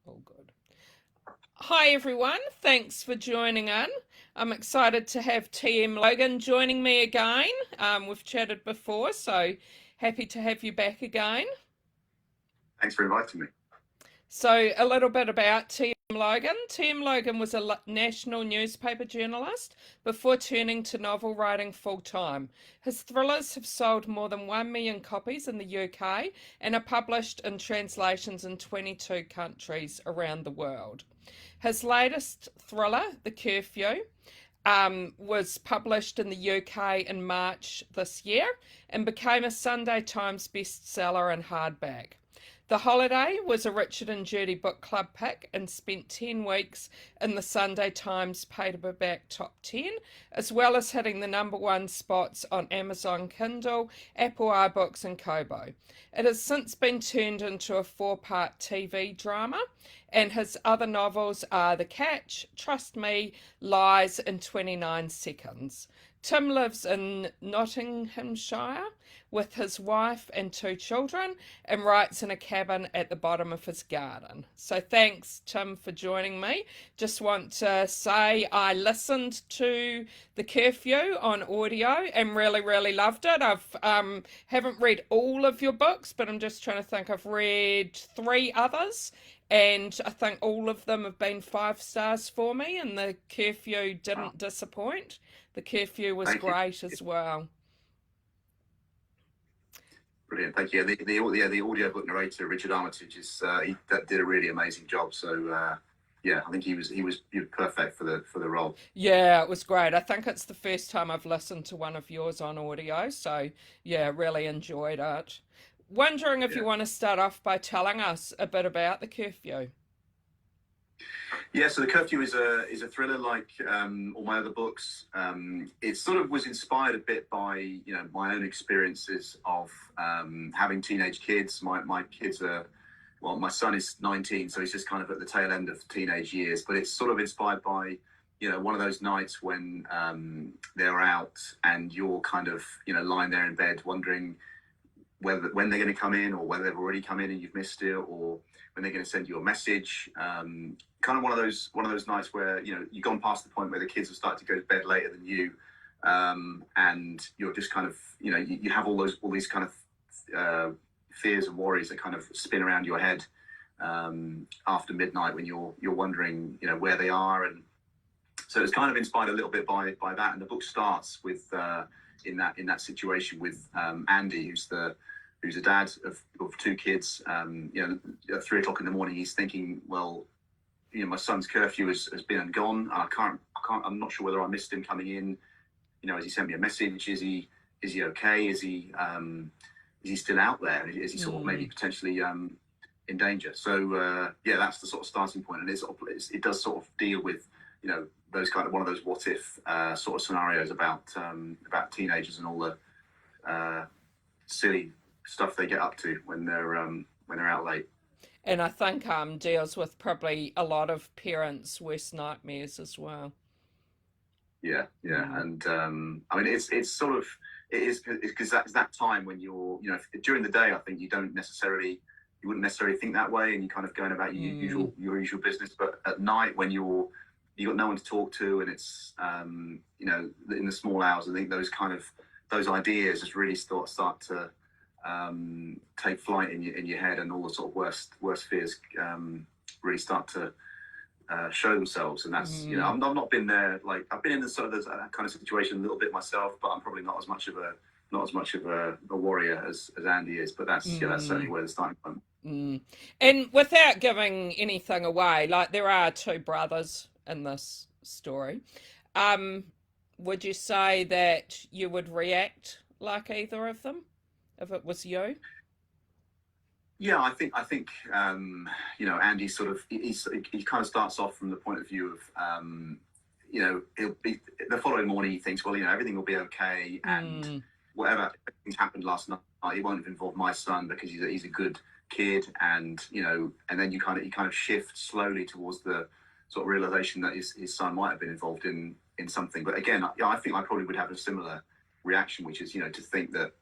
All good. Hi everyone, thanks for joining in. I'm excited to have TM Logan joining me again. We've chatted before, so happy to have you back again. Thanks for inviting me. So, a little bit about TM Logan. TM Logan was a national newspaper journalist before turning to novel writing full time. His thrillers have sold more than 1 million copies in the UK and are published in translations in 22 countries around the world. His latest thriller, The Curfew, was published in the UK in March this year and became a Sunday Times bestseller in hardback. The Holiday was a Richard and Judy book club pick and spent 10 weeks in the Sunday Times paperback top 10, as well as hitting the number one spots on Amazon Kindle, Apple iBooks, and Kobo. It has since been turned into a 4-part TV drama, and his other novels are The Catch, Trust Me, Lies, and 29 Seconds. Tim lives in Nottinghamshire with his wife and 2 children and writes in a cabin at the bottom of his garden. So thanks, Tim, for joining me. Just want to say I listened to The Curfew on audio and really loved it. I've haven't read all of your books, but I'm just trying to think. I've read 3 others, and I think all of them have been 5 stars for me, and The Curfew Oh, didn't disappoint. The Curfew was thank you. great as well. Brilliant. Thank you. The audiobook narrator, Richard Armitage, that did a really amazing job. So yeah, I think he was perfect for the role. Yeah, it was great. I think it's the first time I've listened to one of yours on audio, so yeah, really enjoyed it. Wondering if you Yeah. want to start off by telling us a bit about The Curfew. Yeah, so The Curfew is a thriller like all my other books. It sort of was inspired a bit by my own experiences of having teenage kids. My kids are well, my son is 19, so he's just kind of at the tail end of teenage years. But it's sort of inspired by one of those nights when they're out and you're kind of lying there in bed wondering whether when they're going to come in or whether they've already come in and you've missed it or when they're going to send you a message. Kind of one of those nights where you've gone past the point where the kids have started to go to bed later than you, and you're just kind of you have all these kind of fears and worries that kind of spin around your head after midnight when you're wondering where they are. And so it's kind of inspired a little bit by that. And the book starts with in that situation with Andy, who's a dad of 2 kids. At 3 o'clock in the morning, he's thinking, well, my son's curfew has been and gone. I'm not sure whether I missed him coming in. Has he sent me a message? Is he okay? Is he still out there? Is he sort of maybe Mm. potentially in danger? So yeah, that's the sort of starting point, and it does sort of deal with those kind of one of those what if sort of scenarios about teenagers and all the silly stuff they get up to when they're out late. And I think deals with probably a lot of parents' worst nightmares as well. Yeah, yeah, Mm. and I mean it's sort of it is because that's that time when you're during the day I think you wouldn't necessarily think that way and you're kind of going about Mm. your usual business, but at night when you got no one to talk to and it's in the small hours, I think those ideas just really start to take flight in your head, and all the sort of worst fears really start to show themselves. And that's Mm. I've not been there. Like I've been in the sort of that kind of situation a little bit myself, but I'm probably not as much of a warrior as Andy is. But that's certainly Mm. where the starting point. Mm. And without giving anything away, like there are 2 brothers in this story. Um, would you say that you would react like either of them if it was you? Yeah, I think Andy sort of he kind of starts off from the point of view of he'll be the following morning he thinks, well, everything will be okay, and Mm. whatever things happened last night, it won't have involved my son because he's a good kid. And and then you kind of shift slowly towards the sort of realization that his son might have been involved in something. But again, I think I probably would have a similar reaction, which is to think that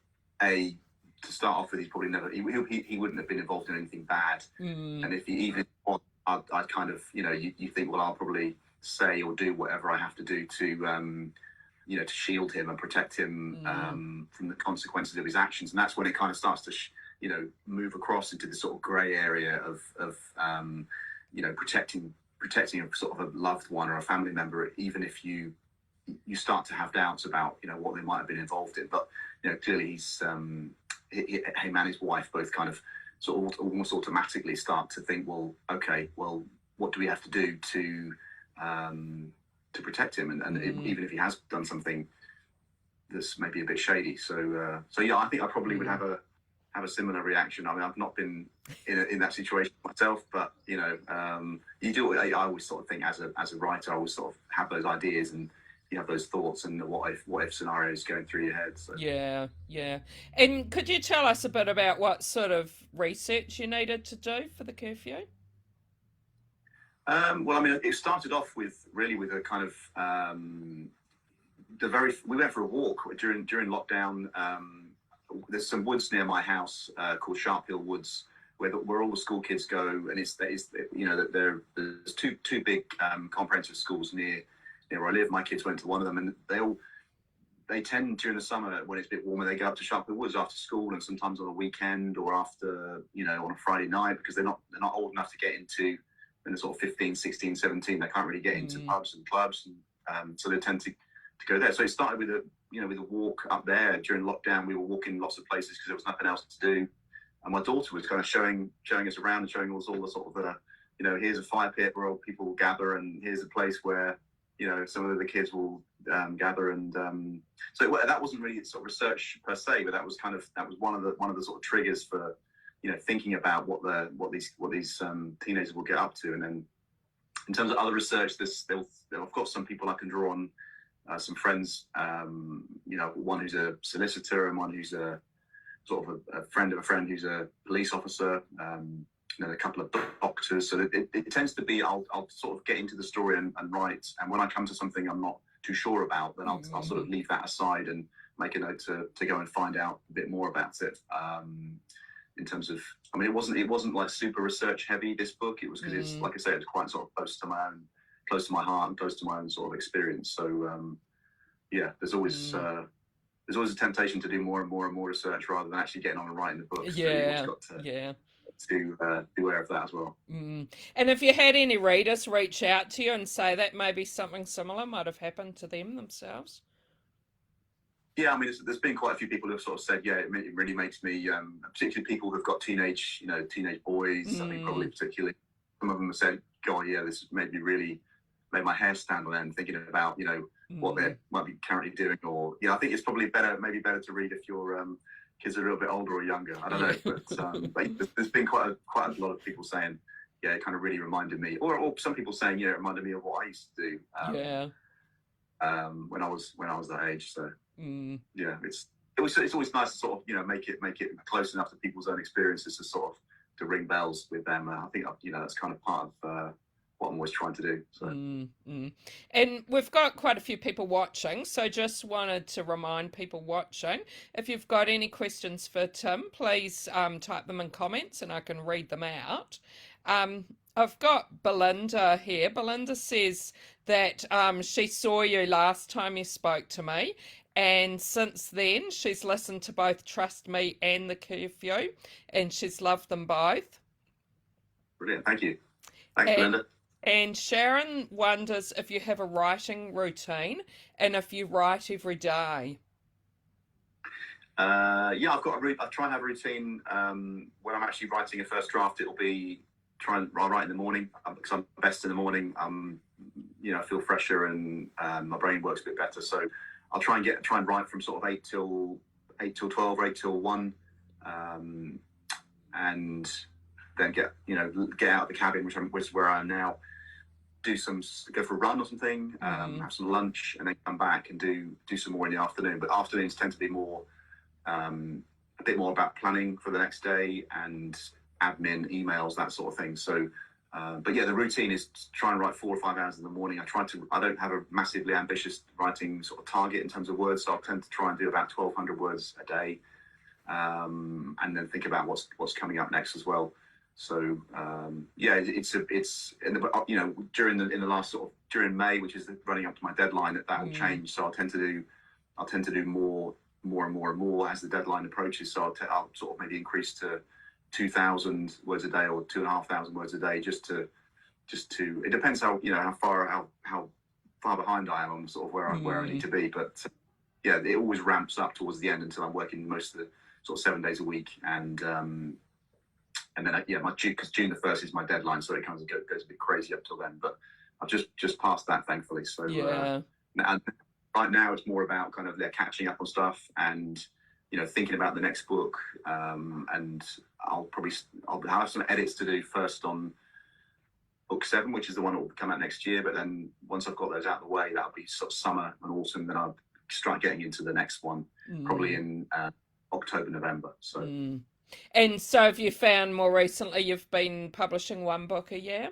a to start off with, he's probably never he wouldn't have been involved in anything bad, Mm. and if he even was, I'd kind of, you think, well, I'll probably say or do whatever I have to do to, to shield him and protect him from the consequences of his actions. And that's when it kind of starts to, move across into the sort of grey area of protecting a sort of a loved one or a family member, even if you start to have doubts about, what they might have been involved in. But, clearly he's, him and his wife both kind of sort of almost automatically start to think, well, okay, well, what do we have to do to protect him? And even if he has done something that's maybe a bit shady. So yeah, I think I probably would have a similar reaction. I mean, I've not been in that situation myself, but you do. I always sort of think as a writer, I always sort of have those ideas and you have those thoughts and what if scenarios going through your head. So. Yeah. And could you tell us a bit about what sort of research you needed to do for the curfew? Well, I mean, it started off with a kind of we went for a walk during lockdown. There's some woods near my house called Sharp Hill Woods where all the school kids go, and there's two big comprehensive schools near where I live. My kids went to one of them, and they tend during the summer when it's a bit warmer, they go up to Sharp Hill Woods after school and sometimes on a weekend or after on a Friday night, because they're not old enough to get into, when they're sort of 15, 16, 17, they can't really get into pubs and clubs, and so they tend to go there. So it started with a walk up there during lockdown. We were walking lots of places because there was nothing else to do, and my daughter was kind of showing us around and showing us all the sort of here's a fire pit where old people will gather, and here's a place where some of the kids will gather, and so that wasn't really sort of research per se, but that was one of the sort of triggers for thinking about what these teenagers will get up to. And then in terms of other research, I've got some people I can draw on, some friends, one who's a solicitor and one who's a sort of a friend of a friend who's a police officer, a couple of doctors. So it tends to be I'll sort of get into the story and write, and when I come to something I'm not too sure about, then I'll sort of leave that aside and make a note to go and find out a bit more about it. In terms of, I mean, it wasn't like super research heavy, this book. It was because it's, like I say, it's quite sort of close to my heart and close to my own sort of experience. So yeah, there's always a temptation to do more and more and more research rather than actually getting on and writing the book. Yeah, so to be aware of that as well. And if you had any readers reach out to you and say that maybe something similar might have happened to them themselves? Yeah, I mean, there's been quite a few people who have sort of said, yeah, it really makes me, particularly people who've got teenage boys. I think probably particularly some of them have said, God, yeah, this made my hair stand on end thinking about, what they might be currently doing. Or I think it's probably better to read if your kids are a little bit older or younger. I don't know, but there's been quite a lot of people saying, yeah, it kind of really reminded me, or some people saying, yeah, it reminded me of what I used to do. When I was that age. So yeah, it's always nice to sort of make it close enough to people's own experiences to sort of to ring bells with them. I think that's kind of part of what I'm always trying to do. So. And we've got quite a few people watching, so just wanted to remind people watching, if you've got any questions for Tim, please type them in comments and I can read them out. I've got Belinda here. Belinda says that she saw you last time you spoke to me, and since then she's listened to both Trust Me and The Curfew, and she's loved them both. Brilliant, thank you. Thanks, Belinda. And Sharon wonders if you have a writing routine and if you write every day. Yeah, I try and have a routine. When I'm actually writing a first draft, I'll write in the morning because I'm best in the morning. I feel fresher and my brain works a bit better. So I'll try and write from sort of 8 till 12 or 8 till 1, and then get out of the cabin, which is where I am now. Go for a run or something, have some lunch, and then come back and do some more in the afternoon. But afternoons tend to be more, a bit more about planning for the next day and admin, emails, that sort of thing. So, but yeah, the routine is to try and write 4 or 5 hours in the morning. I don't have a massively ambitious writing sort of target in terms of words, so I tend to try and do about 1,200 words a day, and then think about what's coming up next as well. So yeah, it's in the, you know, during the last sort of during May, which is running up to my deadline, that will change. So I'll tend to do more and more as the deadline approaches. So I'll sort of maybe increase to 2,000 words a day or 2,500 words a day, just to it depends how, you know, how far behind I am on sort of where I need to be. But yeah, it always ramps up towards the end until I'm working most of the sort of 7 days a week, and then yeah, because June the 1st is my deadline, so it kind of goes a bit crazy up till then. But I've just passed that, thankfully. So Yeah. and right now it's more about kind of catching up on stuff, and you know, thinking about the next book. And I'll have some edits to do first on book 7, which is the one that will come out next year. But then once I've got those out of the way, that'll be sort of summer and autumn. Then I'll start getting into the next one, probably in October, November. So. And so have you found more recently you've been publishing one book a year?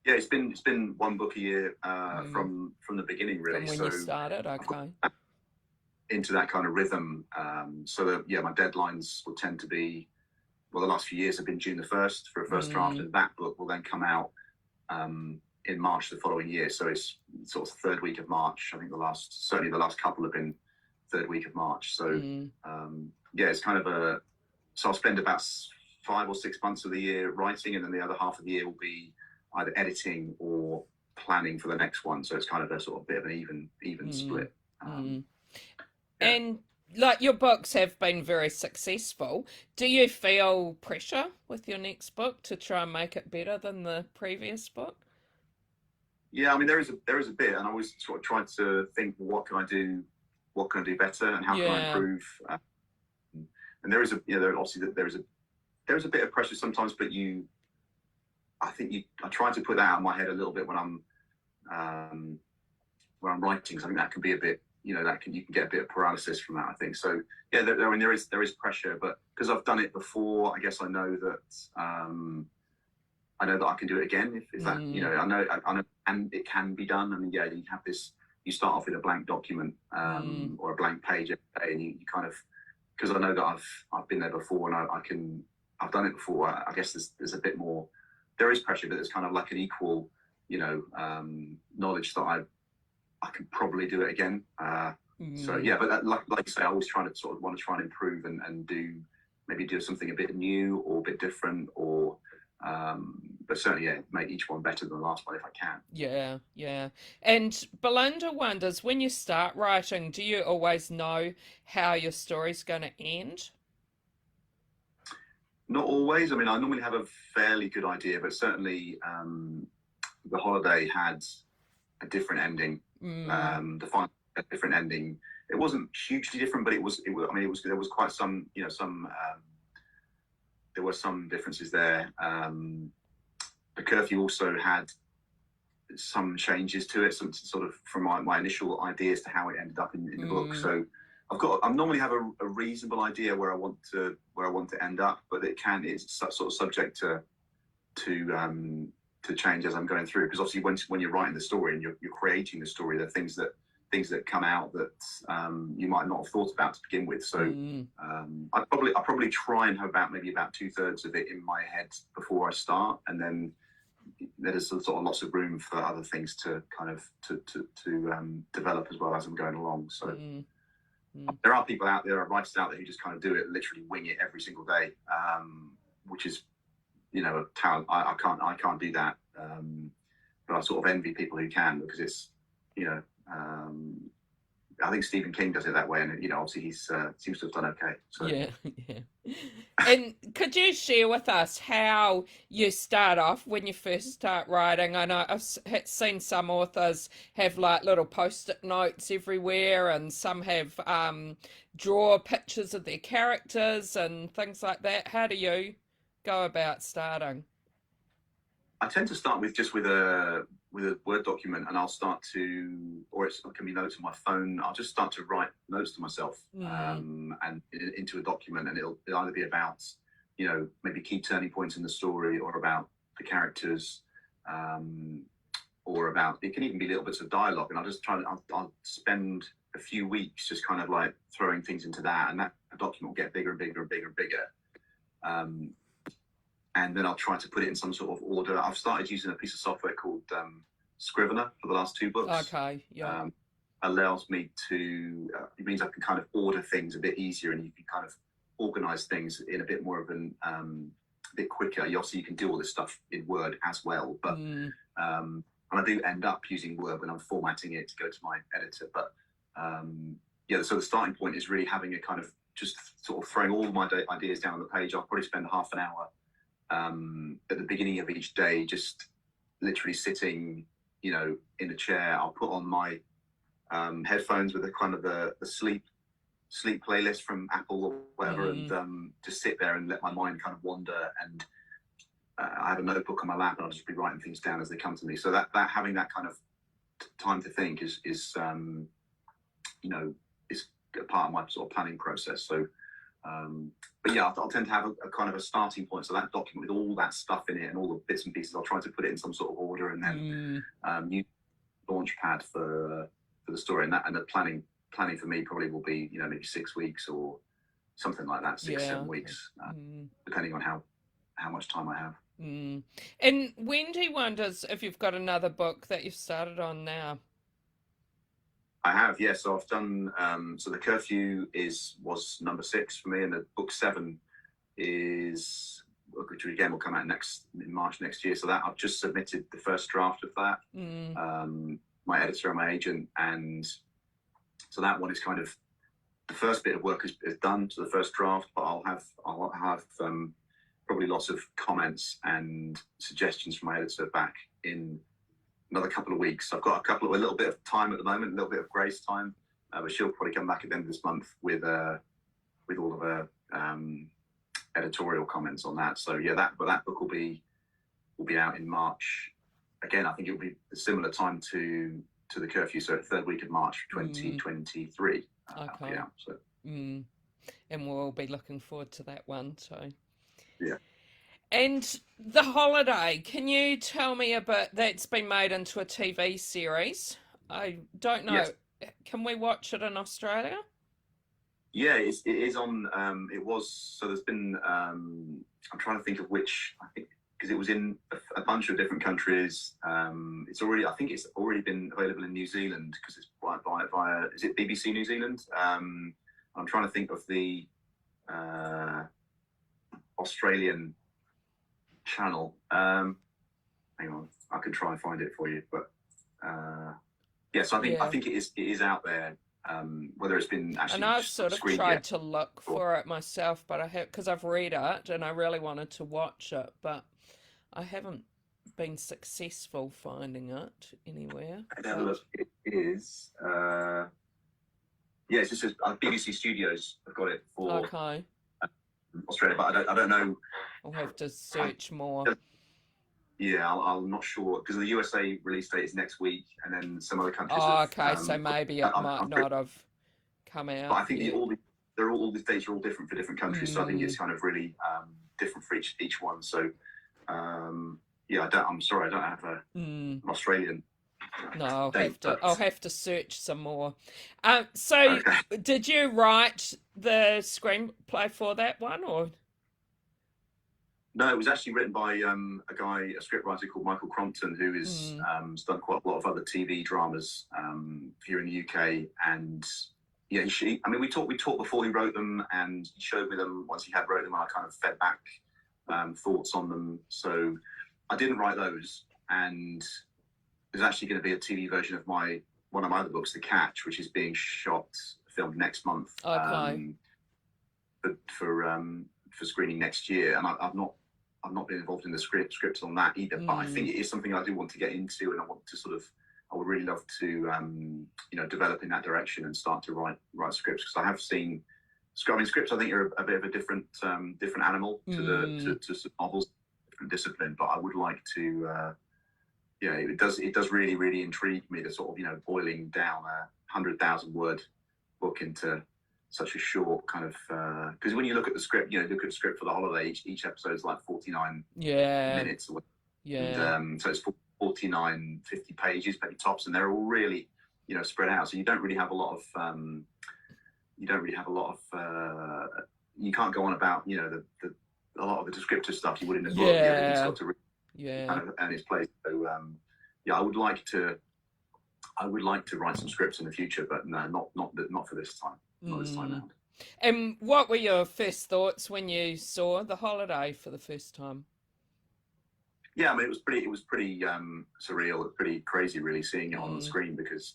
Yeah, it's been one book a year from the beginning, really. From when you started, okay. Into that kind of rhythm. So that, yeah, my deadlines will tend to be, well, the last few years have been June the 1st for a first draft, and that book will then come out in March the following year. So it's sort of the third week of March. I think certainly the last couple have been third week of March. So yeah, it's kind of so I'll spend about 5 or 6 months of the year writing, and then the other half of the year will be either editing or planning for the next one. So it's kind of a sort of bit of an even split. Yeah. And like, your books have been very successful. Do you feel pressure with your next book to try and make it better than the previous book? Yeah, I mean, there is a bit, and I always sort of try to think, what can I do better, and how can I improve? And there is obviously there is a bit of pressure sometimes, but I try to put that out of my head a little bit when I'm writing. So I think that can be a bit, you know, you can get a bit of paralysis from that, I think. So yeah, there is pressure, but because I've done it before, I guess I know that I can do it again. If that, you know, I know, and it can be done. I mean, yeah, you have this. You start off with a blank document or a blank page every day, and you kind of, because I know that I've been there before, and I've done it before. I guess there's a bit more. There is pressure, but there's kind of like an equal, you know, knowledge that I can probably do it again. So yeah, but like you say, I always want to try and improve and do something a bit new or a bit different, or but certainly, yeah, make each one better than the last one if I can. Yeah. And Belinda wonders, when you start writing, do you always know how your story's going to end? Not always. I mean, I normally have a fairly good idea, but certainly The Holiday had a different ending. The final a different ending. It wasn't hugely different, but it was. I mean, there was quite some. You know, there were some differences there. The Curfew also had some changes to it, some sort of from my initial ideas to how it ended up in the book. So I normally have a reasonable idea where I want to end up, but it's sort of subject to change as I'm going through, because obviously when you're writing the story and you're creating the story, there are things that come out that you might not have thought about to begin with. So I probably try and have about 2/3 of it in my head before I start, and then there's sort of lots of room for other things to kind of to develop as well as I'm going along. So there are people out there, writers out there, who just kind of do it, literally wing it every single day, which is, you know, a talent. I can't do that, but I sort of envy people who can, because it's, you know, I think Stephen King does it that way, and you know, obviously he seems to have done okay. So. Yeah. And could you share with us how you start off when you first start writing? I know I've seen some authors have like little post-it notes everywhere, and some have draw pictures of their characters and things like that. How do you go about starting? I tend to start with a Word document, and I'll start to, or it can be notes on my phone. I'll just start to write notes to myself, and into a document, and it'll either be about, you know, maybe key turning points in the story, or about the characters, or about, it can even be little bits of dialogue, and I'll spend a few weeks just kind of like throwing things into that, and that document will get bigger and bigger and bigger and bigger. and then I'll try to put it in some sort of order. I've started using a piece of software called Scrivener for the last 2 books. Okay, yeah. Allows me to, it means I can kind of order things a bit easier, and you can kind of organize things in a bit more of an, a bit quicker. Obviously, you can do all this stuff in Word as well, but and I do end up using Word when I'm formatting it to go to my editor. But yeah, so the starting point is really having a kind of just sort of throwing all my ideas down on the page. I'll probably spend half an hour at the beginning of each day, just literally sitting, in a chair. I'll put on my headphones with a kind of the sleep playlist from Apple or whatever, and just sit there and let my mind kind of wander. And I have a notebook on my lap, and I'll just be writing things down as they come to me. So that having that kind of time to think is is a part of my sort of planning process. So, but yeah, I'll tend to have a kind of a starting point. So that document with all that stuff in it and all the bits and pieces, I'll try to put it in some sort of order, and then use Launchpad for the story. And the planning for me probably will be, maybe 6 weeks or something like that, 6-7 weeks, depending on how much time I have. And Wendy wonders if you've got another book that you've started on now. I have, yes. So I've done, so The Curfew was number 6 for me, and the book 7 is, which again will come out in March next year. So that I've just submitted the first draft of that, my editor and my agent, and so that one is kind of, the first bit of work is done to the first draft, but I'll have probably lots of comments and suggestions from my editor back in another couple of weeks. I've got a little bit of time at the moment, a little bit of grace time, but she'll probably come back at the end of this month with all of her editorial comments on that. So yeah, that book will be out in March. Again, I think it'll be a similar time to The Curfew, so 3rd week of March 2023. Okay. So. And we'll be looking forward to that one. So yeah. And The Holiday, can you tell me a bit? That's been made into a TV series. I don't know. Yes. Can we watch it in Australia? Yeah, it is on. It was. So there's been. I'm trying to think of which. I think because it was in a bunch of different countries. It's already. I think it's already been available in New Zealand because it's via. Is it BBC New Zealand? I'm trying to think of the Australian channel. Hang on, I can try and find it for you. But yeah, so I think it is out there. Whether it's been actually. And I've sort of tried to look for it myself, but I have, because I've read it and I really wanted to watch it, but I haven't been successful finding it anywhere. Have a look. It is. Yeah, it's just BBC Studios have got it for. Okay. Australia, but I don't know. I'll have to search more. Yeah, I'm not sure because the USA release date is next week, and then some other countries. Oh, okay, so maybe it might not have come out. But I think all these dates are all different for different countries, so I think it's kind of really different for each one. So yeah, I'm sorry, I don't have an Australian. No, I'll have to search some more. So, did you write the screenplay for that one, or? No, it was actually written by a scriptwriter called Michael Crompton, who has done quite a lot of other TV dramas here in the UK. And yeah, we talked before he wrote them, and he showed me them once he had wrote them. And I kind of fed back thoughts on them. So I didn't write those, and there's actually going to be a TV version of one of my other books, The Catch, which is being filmed next month. Okay. For screening next year, and I've not been involved in the script on that either. But I think it is something I do want to get into, and I would really love to develop in that direction and start to write scripts, because I have seen scripts. I think are a bit of a different animal to novels, different discipline. But I would like to. It does really, really intrigue me, the sort of, boiling down a 100,000 word book into such a short kind of, because when you look at the script, look at the script for The Holiday, each episode is like 49 minutes. And, so it's 49, 50 pages, maybe tops, and they're all really, spread out. So you don't really have a lot of, you can't go on about, the a lot of the descriptive stuff you would in a book. Yeah, everything's Yeah, got to really yeah. kind of earn its place. So yeah, I would like to write some scripts in the future, but no, not for this time. Not this time Mm. round. And what were your first thoughts when you saw The Holiday for the first time? Yeah, I mean, it was pretty surreal, pretty crazy, really, seeing it on the Mm. screen because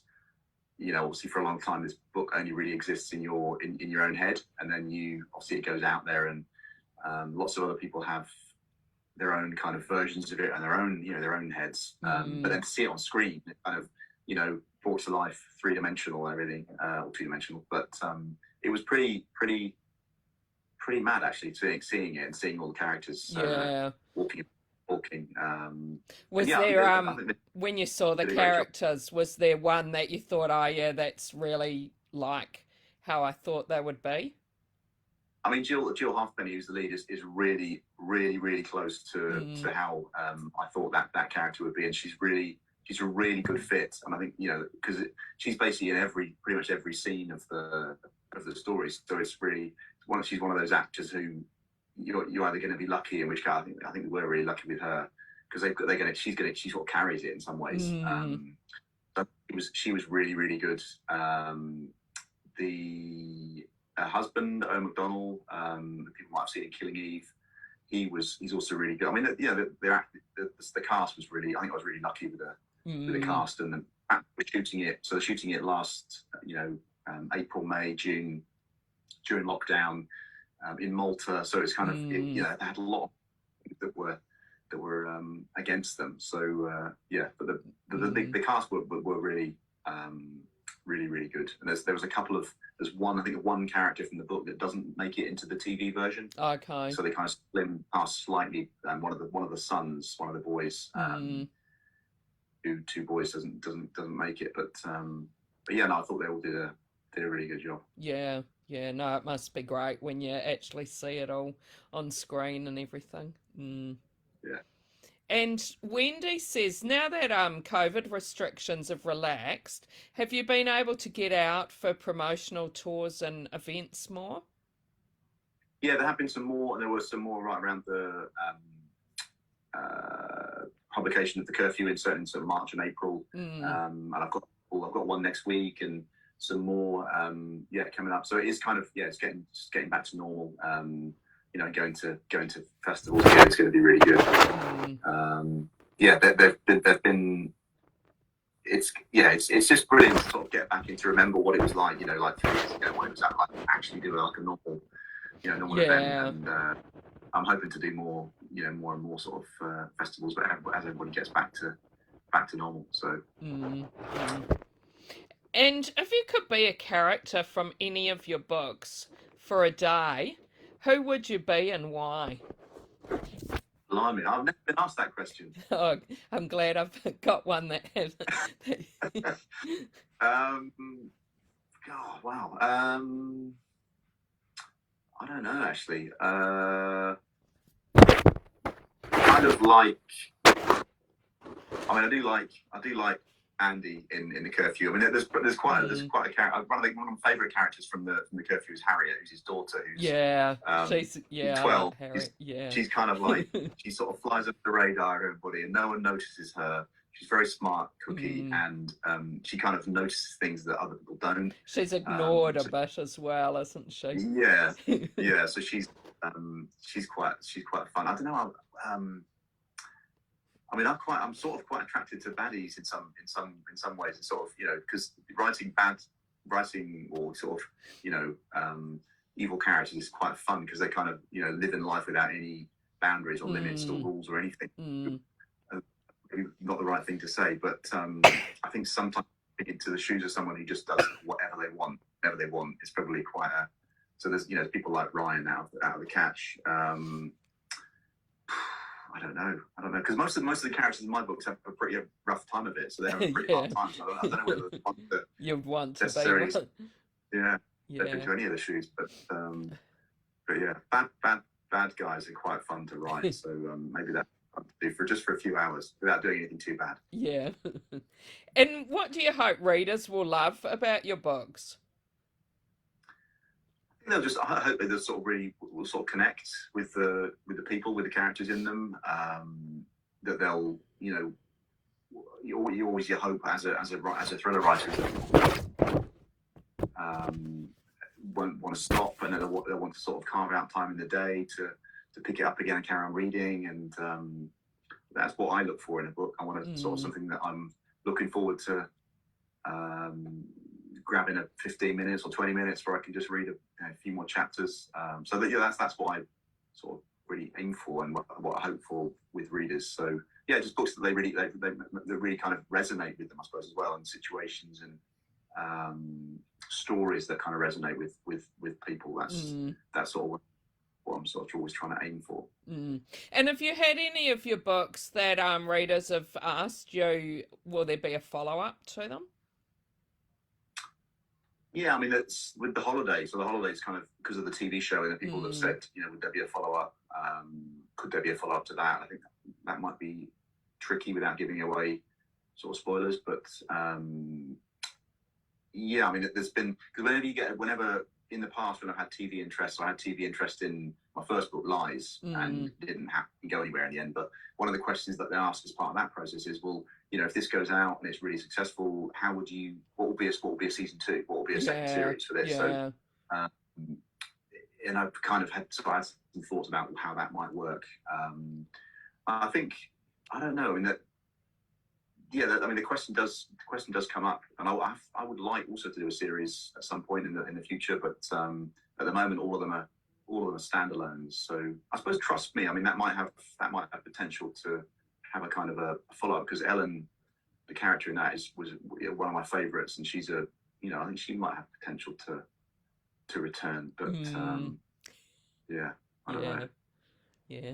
obviously for a long time this book only really exists in your own head, and then obviously it goes out there, and lots of other people have their own kind of versions of it and their own heads. But Mm. then to see it on screen, it kind of brought to life, three-dimensional and everything, or two-dimensional. But it was pretty mad actually seeing it and seeing all the characters Yeah. walking. And Was yeah, there I think they when you saw the did a great job. characters, was there one that you thought, oh yeah, that's really like how I thought they would be? I mean, Jill Halfpenny, who's the lead, is really, really, really close to Mm. how I thought that character would be, and she's a really good fit. And I think because she's basically in pretty much every scene of the story, so it's really she's one of those actors who you're either going to be lucky, in which case I think we're really lucky with her because she's what carries it in some ways. Mm. So she was really, really good. The husband, Owen McDonnell, people might have seen in Killing Eve. He's also really good. I mean, the cast was really. I think I was really lucky with the Mm. cast, and we're shooting it. So they're shooting it last, April, May, June, during lockdown, in Malta. So it's kind of Mm. they had a lot of things that were against them. So yeah, but Mm. the cast were really really, really good. And there's one character from the book that doesn't make it into the TV version. Okay. So they kind of slim past slightly. One of the sons, one of the boys, Mm. two boys doesn't make it. But yeah, no, I thought they all did a really good job. Yeah. Yeah. No, it must be great when you actually see it all on screen and everything. Mm. Yeah. And Wendy says, now that COVID restrictions have relaxed, have you been able to get out for promotional tours and events more? Yeah, there have been some more, and there were some more right around the publication of the curfew in certain sort of March and April. Mm. And I've got one next week, and some more coming up. So it is kind of it's getting back to normal. Going to festivals again is going to be really good. Mm. Yeah, they've been. It's just brilliant to sort of get back in to remember what it was like. Like 3 years ago, what it was like actually doing like a normal event. Yeah. And I'm hoping to do more and more sort of festivals, but as everybody gets back to normal. So Mm. Mm. And if you could be a character from any of your books for a day, who would you be and why? blimey, I've never been asked that question. Oh, I'm glad I've got one that has. God, wow. I don't know actually. Kind of like. I mean, I do like Andy in the curfew. I mean, there's quite a character. One of my favourite characters from the curfew is Harriet, who's his daughter, who's Yeah, um, I like 12. Harry. Yeah. She's kind of like she sort of flies under the radar of everybody, and no one notices her. She's very smart cookie, Mm. and she kind of notices things that other people don't. She's ignored a So bit as well, isn't she? yeah, yeah. So she's quite fun. I don't know. I mean, I'm sort of quite attracted to baddies in some ways, and sort of because writing or sort of evil characters is quite fun because they kind of live in life without any boundaries or limits or Mm. rules or anything. Mm. Not the right thing to say, but I think sometimes into the shoes of someone who just does whatever they want, is probably quite a. So there's people like Ryan out of the catch. I don't know, because most of the characters in my books have a pretty rough time of it, so they have a pretty Yeah. hard time. So I don't know whether they want to You'd want to be necessarily, one. step Yeah. into any of the shoes, but yeah, bad guys are quite fun to write. So maybe that I'll do for a few hours without doing anything too bad. Yeah. And what do you hope readers will love about your books? they'll just, I hope they'll sort of really will sort of connect with the people, with the characters in them. That they'll, you know, you always your hope as a thriller writer won't want to stop, and they'll want to sort of carve out time in the day to pick it up again and carry on reading. And that's what I look for in a book. I want to sort of something that I'm looking forward to grabbing a 15 minutes or 20 minutes where I can just read a few more chapters. So that, yeah, that's what I sort of really aim for, and what I hope for with readers. So yeah, just books that they really kind of resonate with them, I suppose, as well, and situations and stories that kind of resonate with people. That's sort of what I'm sort of always trying to aim for. And have you had any of your books that readers have asked you, will there be a follow-up to them? Yeah, I mean, that's with the holidays. So the holidays, kind of because of the TV show, and the people that said, you know, would there be a follow-up? Could there be a follow-up to that? I think that might be tricky without giving away sort of spoilers. But yeah, I mean, there's been, because whenever in the past when I've had TV interest, so I had TV interest in my first book, Lies, and didn't go anywhere in the end. But one of the questions that they ask as part of that process is, well, you know, if this goes out and it's really successful, what will be a season 2? What will be a second series for this? Yeah. So, and I've kind of had some thoughts about how that might work. I think, I don't know, in that, yeah, I mean, the question does come up, and I would like also to do a series at some point in the future, but at the moment, all of them are standalones. So I suppose, trust me, I mean, that might have potential to have a kind of a follow-up, because Ellen, the character in that, was one of my favorites, and she's I think she might have potential to return, but yeah, I don't know. Yeah.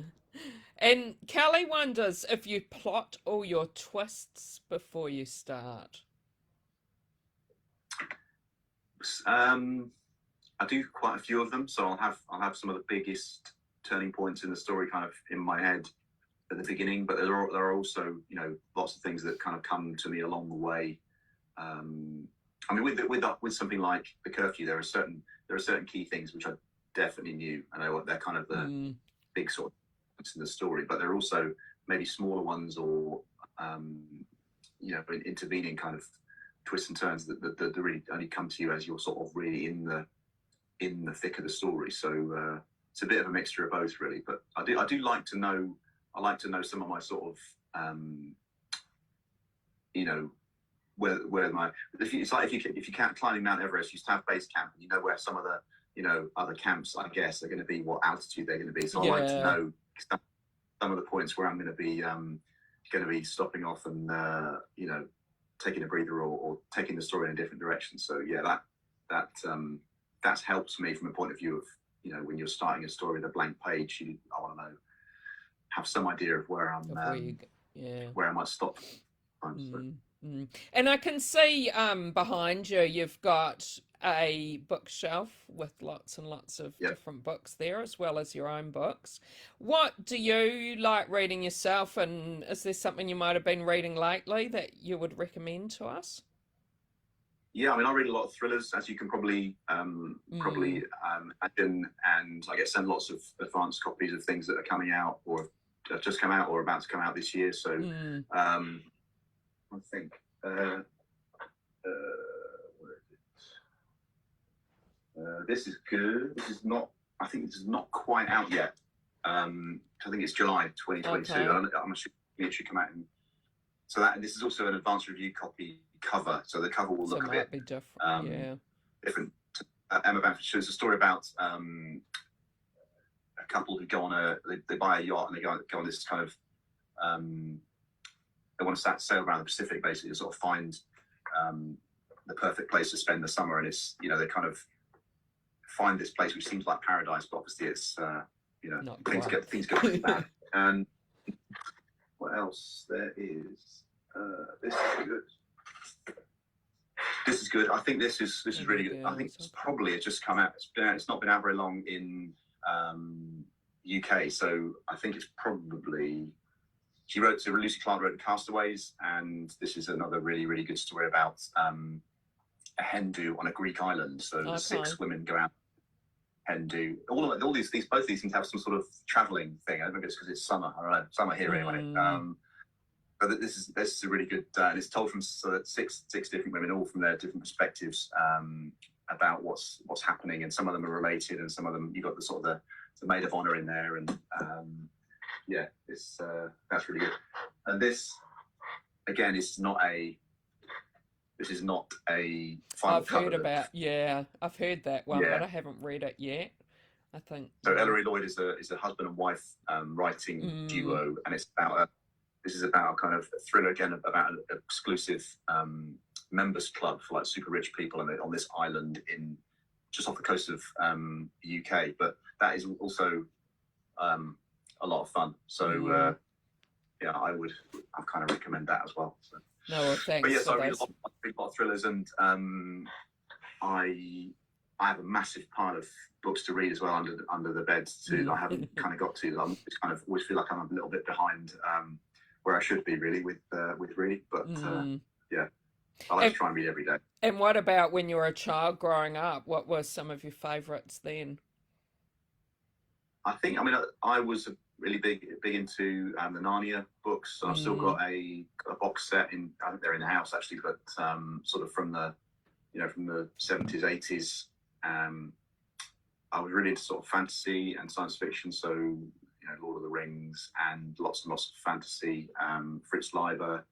And Kelly wonders if you plot all your twists before you start. I do quite a few of them, so I'll have some of the biggest turning points in the story kind of in my head at the beginning, but there are also, you know, lots of things that kind of come to me along the way. I mean, with something like The Curfew, there are certain key things which I definitely knew, and they're kind of the big sort of in the story, but there are also maybe smaller ones, or you know, intervening kind of twists and turns that really only come to you as you're sort of really in the thick of the story. So it's a bit of a mixture of both, really. But I do like to know. I like to know some of my sort of you know, where my, it's like if you can't climbing Mount Everest, you used to have base camp, and you know where some of the, you know, other camps, I guess, are going to be, what altitude they're going to be. So I like to know some of the points where I'm going to be stopping off and you know, taking a breather, or taking the story in a different direction. So yeah, that's helped me from a point of view of, you know, when you're starting a story with a blank page, I want to know, have some idea of where I'm where I might stop. And I can see behind you, you've got a bookshelf with lots and lots of different books there, as well as your own books. What do you like reading yourself, and is there something you might have been reading lately that you would recommend to us? Yeah, I mean, I read a lot of thrillers, as you can probably imagine, and I get sent lots of advanced copies of things that are coming out, or have just come out, or about to come out this year. So I think where is it? This is good. This is not. I think this is not quite out yet. I think it's July 2022. Okay. I'm assuming it should come out so this is also an advanced review copy cover. So the cover will look a bit different. Different. Emma Bamford shows a story about a couple who go on they buy a yacht, and they go on this kind of they want to sail around the Pacific, basically, to sort of find the perfect place to spend the summer. And it's, you know, they kind of find this place which seems like paradise, but obviously it's you know, things get pretty bad. And what else there is? This is good. This is good. I think this is really good. I think it's just come out. It's not been out very long in UK, so I think it's probably. Lucy Clark wrote Castaways, and this is another really, really good story about a hen do on a Greek island. So 6 women go out Hen do. All these both these seem to have some sort of traveling thing. I don't know if it's because it's summer. I don't know. Summer here anyway. But this is a really good, and it's told from six different women, all from their different perspectives about what's happening, and some of them are related, and some of them you got the sort of the maid of honor in there, and yeah, it's that's really good. And this again is not a. This is not a final I've cover heard that- about, yeah, I've heard that one, Yeah. but I haven't read it yet. I think. So Ellery Lloyd is a husband and wife writing duo, and it's about this is about a kind of thriller again about an exclusive members club for like super rich people, and on this island in just off the coast of the UK. But that is also a lot of fun. So yeah, I kind of recommend that as well. So. No, well, thanks. But yes, for I read those. a lot of thrillers, and I have a massive pile of books to read as well under the bed too. I haven't kind of got to. I just kind of always feel like I'm a little bit behind where I should be really with reading. But yeah, I like to try and read every day. And what about when you were a child growing up? What were some of your favourites then? I mean, I was really big into the Narnia books. So I've still got a box set I think they're in the house actually, but sort of from the 70s, 80s. I was really into sort of fantasy and science fiction, so Lord of the Rings and lots and lots of fantasy, Fritz Leiber,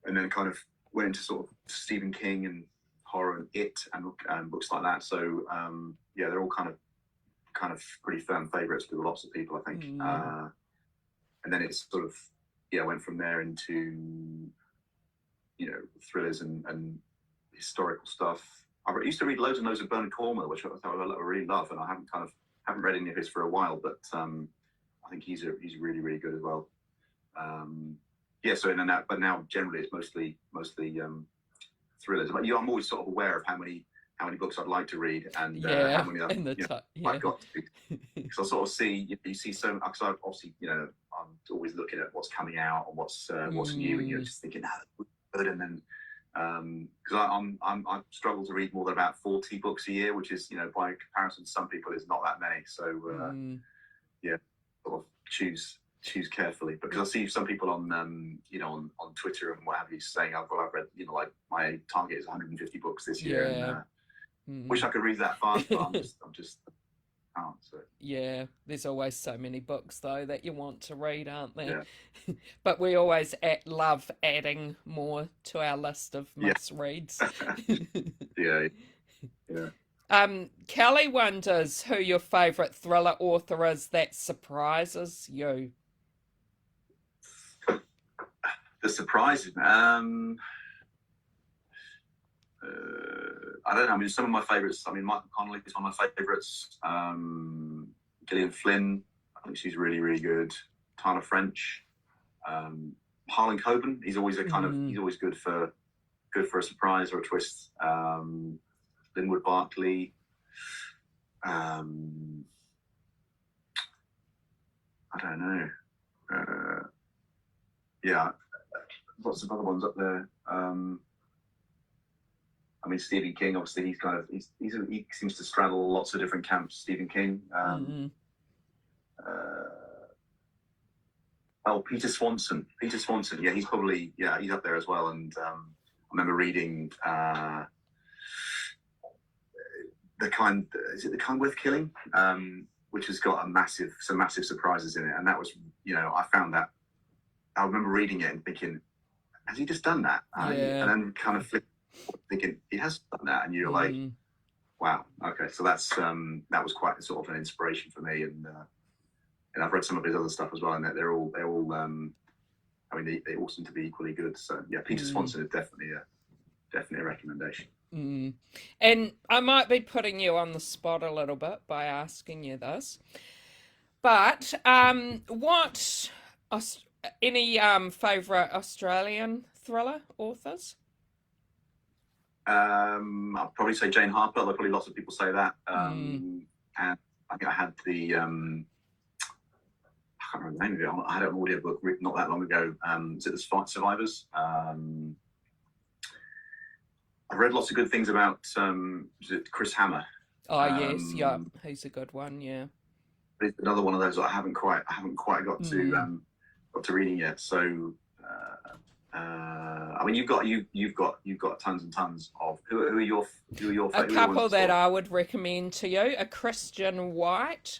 and then kind of went into sort of Stephen King and horror and It and books like that. So yeah, they're all kind of pretty firm favourites with lots of people, I think. And then it's sort of went from there into thrillers and historical stuff. I used to read loads and loads of Bernard Cornwell, which I really love, and I haven't read any of his for a while, but I think he's really, really good as well. Yeah, so but now generally it's mostly thrillers. But I'm always sort of aware of how many books I'd like to read and how many I've got to. Because I sort of see you see so. Because I obviously I'm always looking at what's coming out and what's new, and you're just thinking that's good, and then. Because I struggle to read more than about 40 books a year, which is by comparison to some people is not that many. So yeah, sort of choose carefully, because I see some people on on Twitter and what have you saying I've read like my target is 150 books this year, and wish I could read that fast, but I'm just can't. So. Yeah, there's always so many books though that you want to read, aren't there? Yeah. But we always love adding more to our list of must reads. Yeah. Kelly wonders who your favourite thriller author is that surprises you. The surprises, I don't know. I mean, some of my favourites. I mean, Michael Connelly is one of my favourites. Gillian Flynn, I think she's really, really good. Tana French, Harlan Coben. He's always he's always good for a surprise or a twist. Linwood Barkley. I don't know. Yeah, lots of other ones up there. I mean, Stephen King, obviously, he seems to straddle lots of different camps. Stephen King. Peter Swanson. Yeah, he's up there as well. And I remember reading the kind worth killing, which has got some massive surprises in it. And that was, I found that. I remember reading it and thinking, has he just done that? And then kind of thinking he has done that, and you're like, wow, okay, so that was quite sort of an inspiration for me, and I've read some of his other stuff as well, and they're all I mean they all seem to be equally good. So yeah, Peter Swanson is definitely a recommendation. And I might be putting you on the spot a little bit by asking you this, but any favourite Australian thriller authors? I'll probably say Jane Harper, although probably lots of people say that. And I think I had I can't remember the name of it. I had an audiobook written not that long ago. Is it The Survivors? I've read lots of good things about Chris Hammer. Oh yes, yeah, Um, he's a good one. Yeah. but it's another one of those that I haven't quite Mm. got to reading yet. So, I mean, you've got tons and tons of A who are the ones couple that that sort I would recommend to you: a Christian White.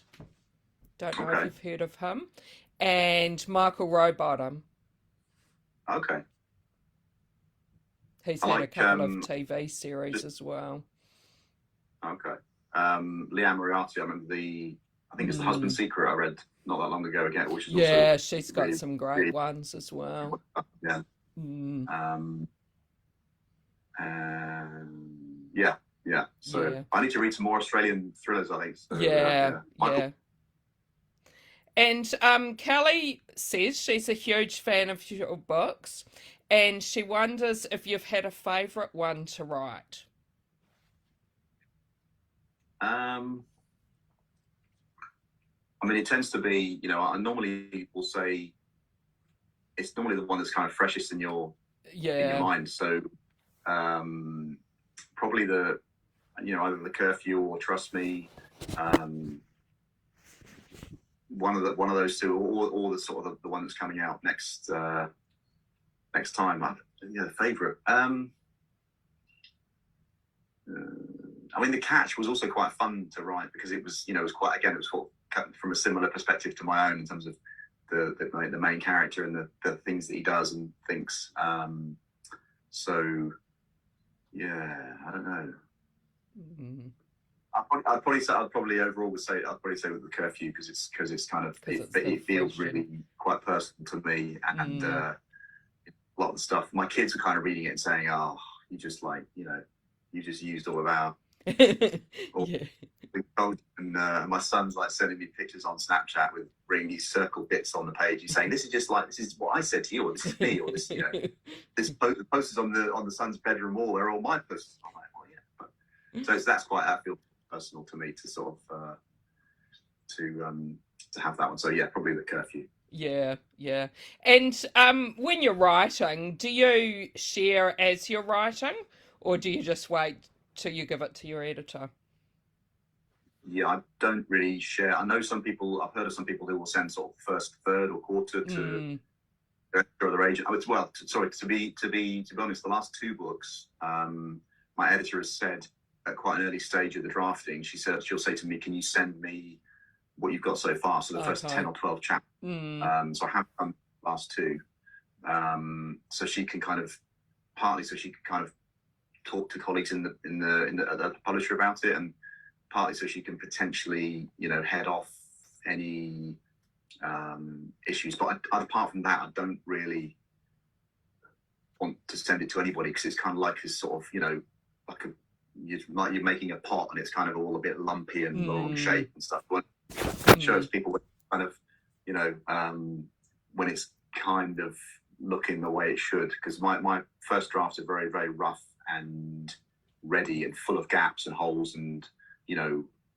Don't of know if okay, you've heard of him, and Michael Rowbottom. okay. He's I had a like couple of TV series just as well. okay. Leanne Moriarty. I remember I think it's the Husband Mm. Secret I read not that long ago again, which is also Yeah, she's got really some great really ones as well. yeah. Mm. Um, and yeah, yeah. So Yeah, I need to read some more Australian thrillers. I think so. yeah, Yeah, Michael. yeah. And Kelly says she's a huge fan of your books, and she wonders if you've had a favourite one to write. Um, I mean, it tends to be, I normally will say it's normally the one that's kind of freshest in your Yeah. mind. So um, probably either the curfew or trust me. Um, one of those two, or the sort of the one that's coming out next time. Yeah, the favourite. I mean, The Catch was also quite fun to write because it was quite, again, it was sort of cut from a similar perspective to my own in terms of the main character and the things that he does and thinks. So yeah, I don't know. Mm. I'd probably overall would say I'd probably say with The Curfew because it's kind of Because it's the it feels fresh and really quite personal to me and mm. a lot of the stuff. My kids are kind of reading it and saying, "Oh, you just you just used all of our all Yeah. the code." And my son's like sending me pictures on Snapchat with bringing these circle bits on the page. He's saying, "This is what I said to you, or this is me, or the posters on the son's bedroom wall. They're all my posters." I'm like, "Oh yeah." So that feels personal to me to sort of to have that one. So yeah, probably The Curfew. Yeah, yeah. And when you're writing, do you share as you're writing, or do you just wait till you give it to your editor? Yeah, I don't really share. I know some people. I've heard of some people who will send sort of first, third, or quarter to Mm. their other agent. Oh, sorry. To be honest, the last two books, my editor has said at quite an early stage of the drafting, she'll say to me, "Can you send me what you've got so far?" So the first Okay. 10 or 12 chapters. Mm. So I have done the last two. So she can kind of partly so she can kind of talk to colleagues in the publisher about it, and partly so she can potentially head off any issues. But apart from that, I don't really want to send it to anybody because it's kind of like this sort of like you're making a pot and it's kind of all a bit lumpy and wrong Mm. shape and stuff. But it Mm. shows people kind of when it's kind of looking the way it should, because my first drafts are very, very rough and ready and full of gaps and holes and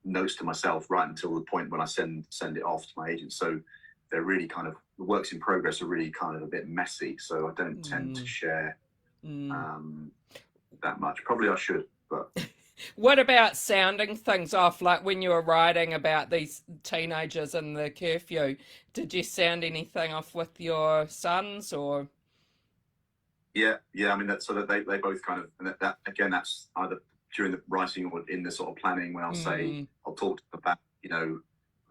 notes to myself right until the point when I send it off to my agent. So they're really kind of the works in progress are really kind of a bit messy. So I don't tend to Mm. share Mm. that much. Probably I should, but What about sounding things off? Like when you were writing about these teenagers and the curfew, did you sound anything off with your sons or? yeah. I mean, that's so that they both kind of, and that again, that's either during the writing or in the sort of planning when Mm. I'll talk to them about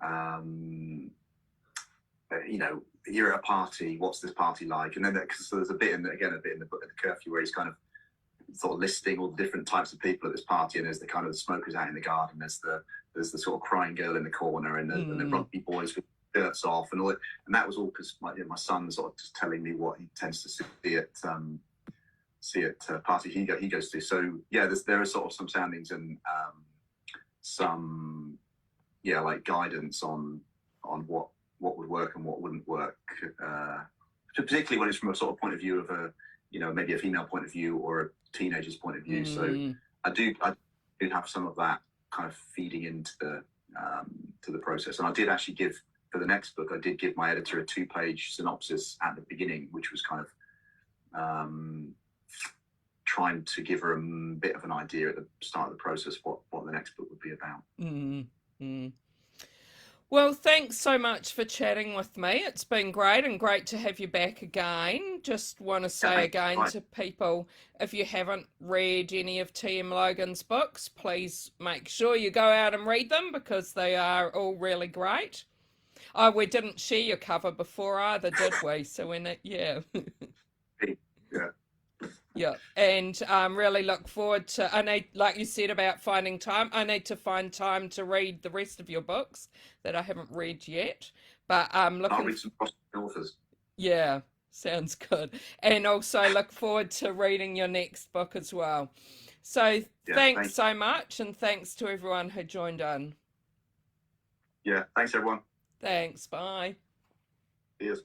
um, you're at a party. What's this party like? And then so there's a bit in the book, the curfew, where he's kind of sort of listing all the different types of people at this party, and there's the kind of the smokers out in the garden, there's the sort of crying girl in the corner, and the Mm. rugby boys with shirts off, and all it, and that was all because my son sort of just telling me what he tends to see at party he goes to. So yeah, there are sort of some soundings and some like guidance on what would work and what wouldn't work, particularly when it's from a sort of point of view of maybe a female point of view or a teenager's point of view. So Mm. I do have some of that kind of feeding into the process. And I did actually give for the next book, I did give my editor a 2-page synopsis at the beginning, which was kind of trying to give her a bit of an idea at the start of the process what what the next book would be about. Mm. Well, thanks so much for chatting with me. It's been great and great to have you back again. Just want to say again to people, if you haven't read any of T.M. Logan's books, please make sure you go out and read them because they are all really great. Oh, we didn't share your cover before either, did we? So when it, yeah. Yeah. Yeah, and really look forward to, I need, like you said about finding time, I need to find time to read the rest of your books that I haven't read yet. But I'll read some authors. Yeah, sounds good. And also look forward to reading your next book as well. So thanks so much, and thanks to everyone who joined in. Yeah, thanks everyone. Thanks, bye. Cheers.